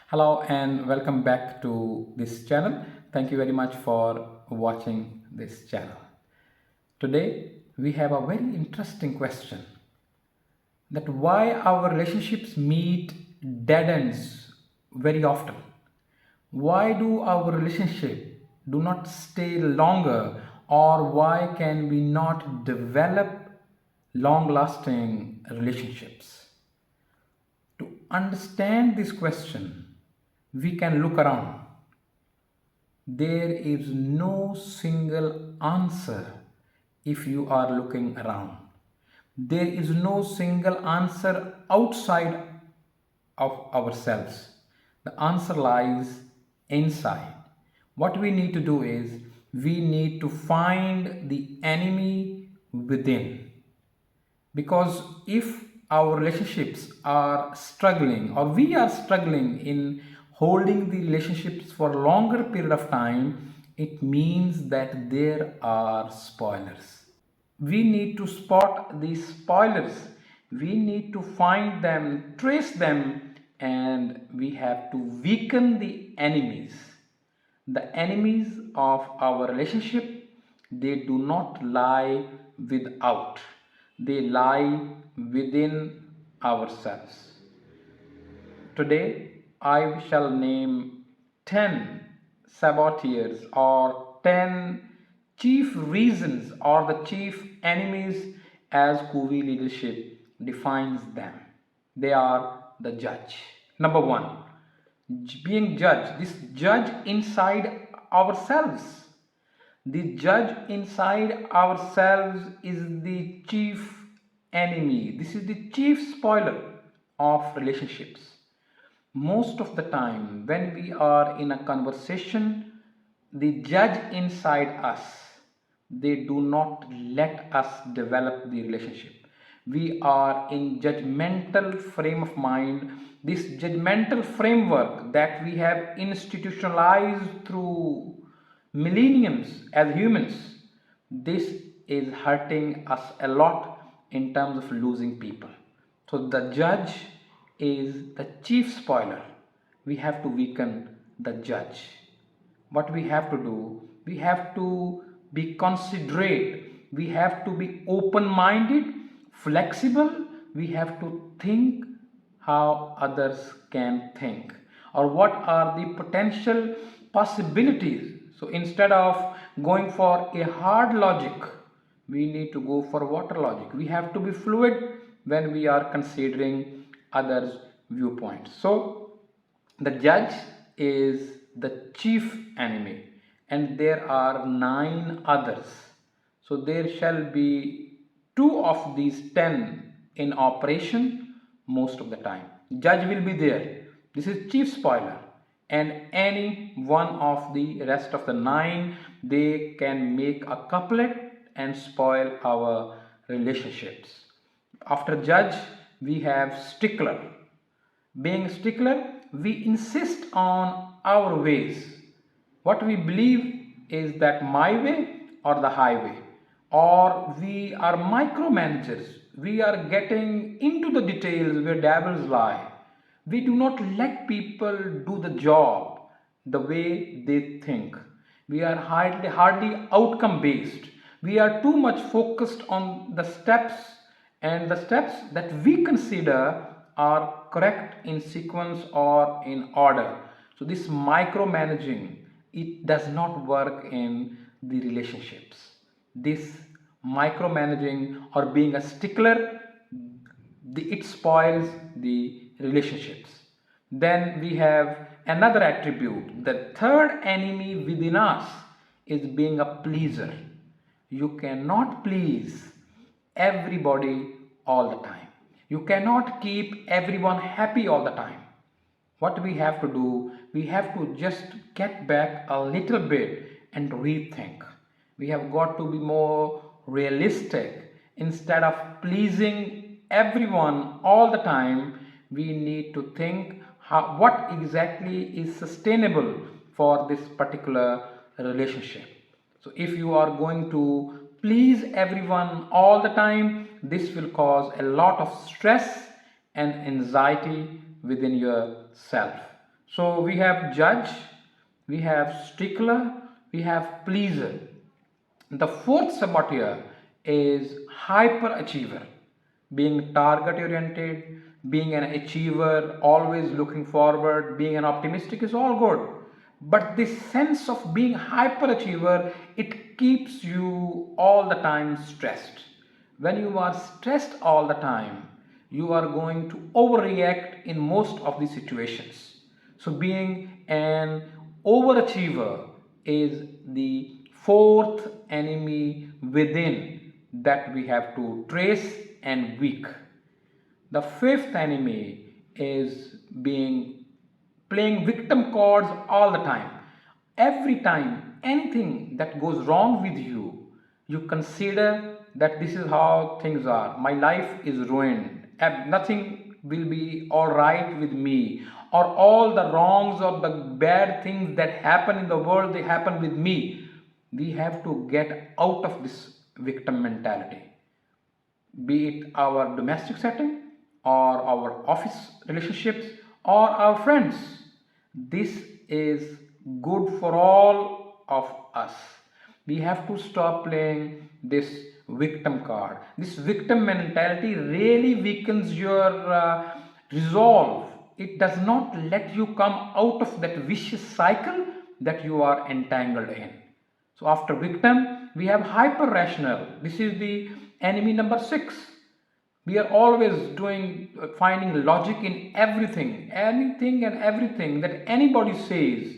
Hello and welcome back to this channel. Thank you very much for watching this channel. Today we have a very interesting question that why our relationships meet dead ends very often. Why do our relationship do not stay longer, or why can we not develop long lasting relationships? To understand this question, we can look around. There is no single answer if you are looking around. There is no single answer outside of ourselves. The answer lies inside. What we need to do is we need to find the enemy within. Because if our relationships are struggling or we are struggling in holding the relationships for a longer period of time, it means that there are spoilers. We need to spot these spoilers. We need to find them, trace them, and we have to weaken the enemies. The enemies of our relationship, they do not lie without, they lie within ourselves. Today, I shall name 10 saboteurs or 10 chief reasons or the chief enemies as Kuvi leadership defines them. They are the judge. Number one, being judge. This judge inside ourselves. The judge inside ourselves is the chief enemy. This is the chief spoiler of relationships. Most of the time, when we are in a conversation, the judge inside us, they do not let us develop the relationship. We are in judgmental frame of mind. This judgmental framework that we have institutionalized through millenniums as humans, this is hurting us a lot in terms of losing people. So the judge is the chief spoiler. We have to weaken the judge. What we have to do, we have to be considerate, we have to be open minded, flexible, we have to think how others can think or what are the potential possibilities. So instead of going for a hard logic, we need to go for water logic. We have to be fluid when we are considering others' viewpoints. So the judge is the chief enemy, and there are nine others. So there shall be two of these 10 in operation most of the time. Judge will be there. This is chief spoiler, and any one of the rest of the nine, they can make a couplet and spoil our relationships. After judge, we have stickler. Being stickler, we insist on our ways. What we believe is that my way or the highway, or we are micromanagers. We are getting into the details where devils lie. We do not let people do the job the way they think. We are hardly outcome based. We are too much focused on the steps, and the steps that we consider are correct in sequence or in order. So this micromanaging, it does not work in the relationships. This micromanaging or being a stickler, it spoils the relationships. Then we have another attribute. The third enemy within us is being a pleaser. You cannot please everybody all the time. You cannot keep everyone happy all the time. What we have to do, we have to just get back a little bit and rethink. We have got to be more realistic. Instead of pleasing everyone all the time, we need to think what exactly is sustainable for this particular relationship. So if you are going to please everyone all the time, this will cause a lot of stress and anxiety within yourself. So we have judge, we have stickler, we have pleaser. The fourth saboteur is hyperachiever, being target oriented, being an achiever, always looking forward, being an optimistic is all good. But this sense of being hyperachiever, it keeps you all the time stressed. When you are stressed all the time, you are going to overreact in most of the situations. So, being an overachiever is the fourth enemy within that we have to trace and weak. The fifth enemy is being playing victim cards all the time. Every time anything that goes wrong with you, you consider that this is how things are. My life is ruined. And nothing will be all right with me. Or all the wrongs or the bad things that happen in the world, they happen with me. We have to get out of this victim mentality, be it our domestic setting or our office relationships or our friends. This is good for all of us. We have to stop playing this victim card. This victim mentality really weakens your resolve. It does not let you come out of that vicious cycle that you are entangled in. So after victim, we have hyper rational. This is the enemy number six. We are always finding logic in everything, anything and everything that anybody says.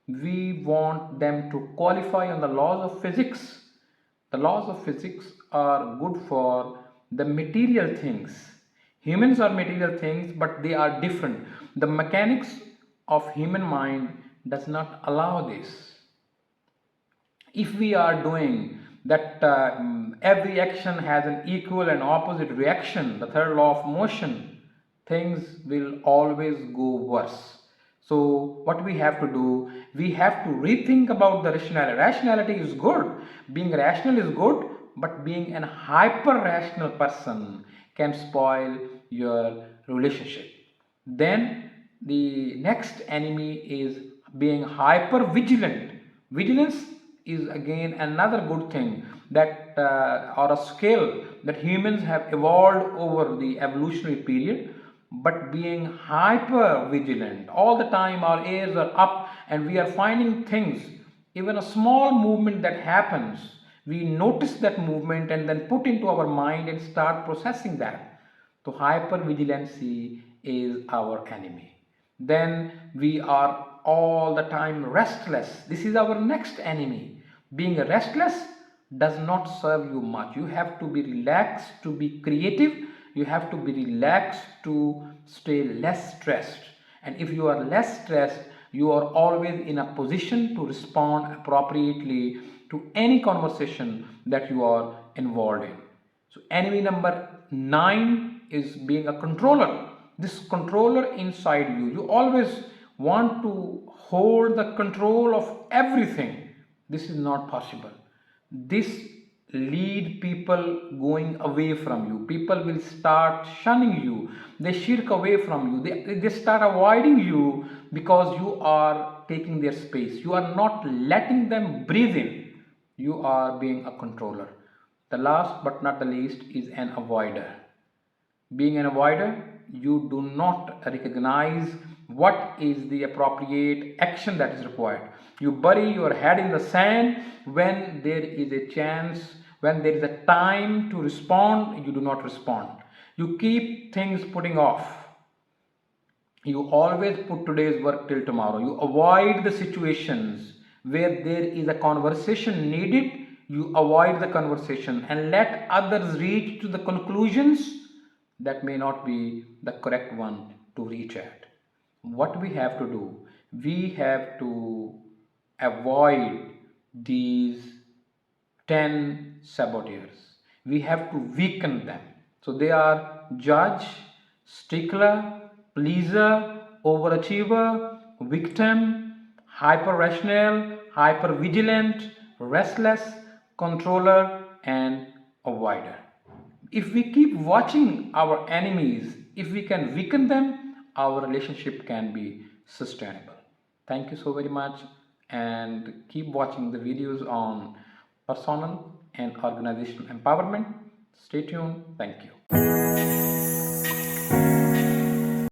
We want them to qualify on the laws of physics. The laws of physics are good for the material things. Humans are material things, but they are different. The mechanics of human mind does not allow this. If we are doing that, every action has an equal and opposite reaction, the third law of motion, things will always go worse. So what we have to do, we have to rethink about the rationality. Rationality is good, being rational is good, but being an hyper rational person can spoil your relationship. Then the next enemy is being hyper vigilant. Vigilance is again another good thing that, or a skill that humans have evolved over the evolutionary period. But being hyper vigilant all the time, our ears are up and we are finding things, even a small movement that happens, we notice that movement and then put into our mind and start processing that. So hypervigilancy is our enemy. Then we are all the time restless. This is our next enemy. Being restless does not serve you much. You have to be relaxed to be creative. You have to be relaxed to stay less stressed. And if you are less stressed, you are always in a position to respond appropriately to any conversation that you are involved in. So, enemy number 9 is being a controller. This controller inside you, you always want to hold the control of everything. This is not possible. This lead people going away from you. People will start shunning you. They shirk away from you. They start avoiding you because you are taking their space. You are not letting them breathe in. You are being a controller. The last but not the least is an avoider. Being an avoider, you do not recognize what is the appropriate action that is required. You bury your head in the sand when there is a chance, when there is a time to respond, you do not respond. You keep things putting off. You always put today's work till tomorrow. You avoid the situations where there is a conversation needed. You avoid the conversation and let others reach to the conclusions that may not be the correct one to reach at. What we have to do, we have to avoid these 10 saboteurs. We have to weaken them. So they are judge, stickler, pleaser, overachiever, victim, hyper rational, hyper vigilant, restless, controller, and avoider. If we keep watching our enemies, if we can weaken them, our relationship can be sustainable. Thank you so very much, and keep watching the videos on personal and organizational empowerment. Stay tuned. Thank you.